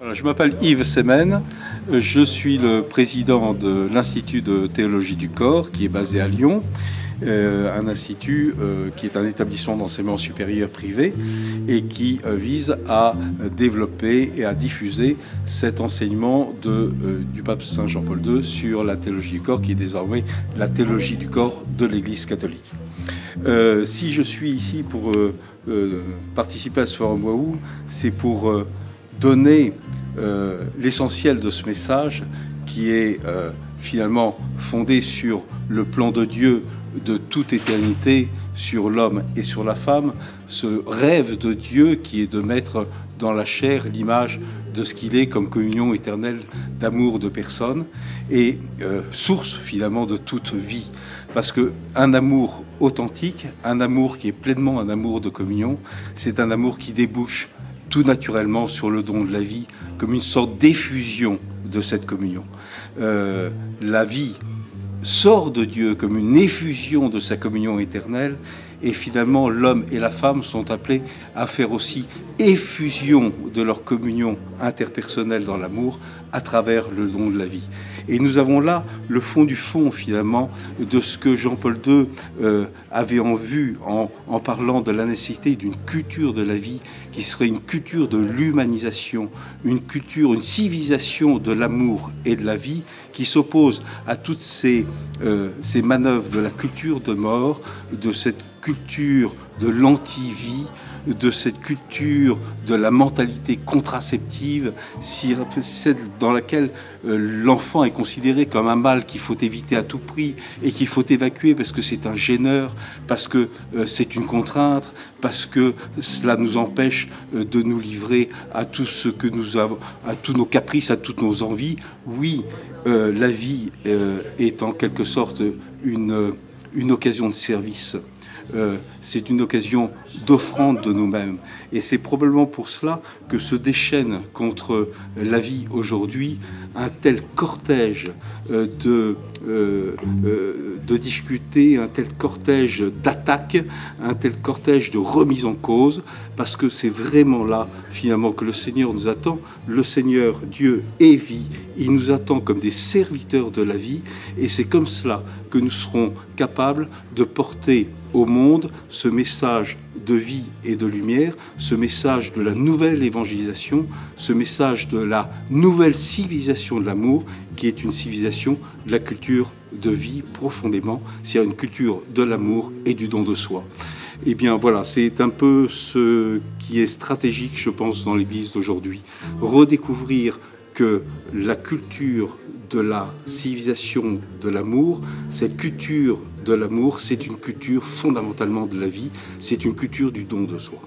Voilà, je m'appelle Yves Semen, je suis le président de l'Institut de théologie du corps qui est basé à Lyon, un institut qui est un établissement d'enseignement supérieur privé et qui vise à développer et à diffuser cet enseignement du pape Saint Jean-Paul II sur la théologie du corps qui est désormais la théologie du corps de l'Église catholique. Si je suis ici pour participer à ce forum Waouh, c'est pour donner l'essentiel de ce message qui est finalement fondé sur le plan de Dieu de toute éternité sur l'homme et sur la femme, ce rêve de Dieu qui est de mettre dans la chair l'image de ce qu'il est comme communion éternelle d'amour de personnes et source finalement de toute vie. Parce qu'un amour authentique, un amour qui est pleinement un amour de communion, c'est un amour qui débouche tout naturellement sur le don de la vie, comme une sorte d'effusion de cette communion. La vie sort de Dieu comme une effusion de sa communion éternelle, et finalement l'homme et la femme sont appelés à faire aussi effusion de leur communion interpersonnelle dans l'amour à travers le don de la vie. Et nous avons là le fond du fond finalement de ce que Jean-Paul II avait en vue en parlant de la nécessité d'une culture de la vie qui serait une culture de l'humanisation, une culture, une civilisation de l'amour et de la vie qui s'oppose à toutes ces manœuvres de la culture de mort, de cette culture de l'anti-vie, de cette culture de la mentalité contraceptive, celle dans laquelle l'enfant est considéré comme un mal qu'il faut éviter à tout prix et qu'il faut évacuer parce que c'est un gêneur, parce que c'est une contrainte, parce que cela nous empêche de nous livrer à tout ce que nous avons, à tous nos caprices, à toutes nos envies. Oui, la vie est en quelque sorte une occasion de service. C'est une occasion d'offrande de nous-mêmes. Et c'est probablement pour cela que se déchaîne contre la vie aujourd'hui un tel cortège de difficultés, un tel cortège d'attaques, un tel cortège de remise en cause, parce que c'est vraiment là, finalement, que le Seigneur nous attend. Le Seigneur, Dieu est vie, il nous attend comme des serviteurs de la vie, et c'est comme cela que nous serons capables de porter au monde ce message de vie et de lumière, ce message de la nouvelle évangélisation, ce message de la nouvelle civilisation de l'amour, qui est une civilisation de la culture de vie profondément, c'est-à-dire une culture de l'amour et du don de soi. Eh bien voilà, c'est un peu ce qui est stratégique, je pense, dans l'Église d'aujourd'hui. Redécouvrir que la culture de la civilisation de l'amour, cette culture de l'amour, c'est une culture fondamentalement de la vie, c'est une culture du don de soi.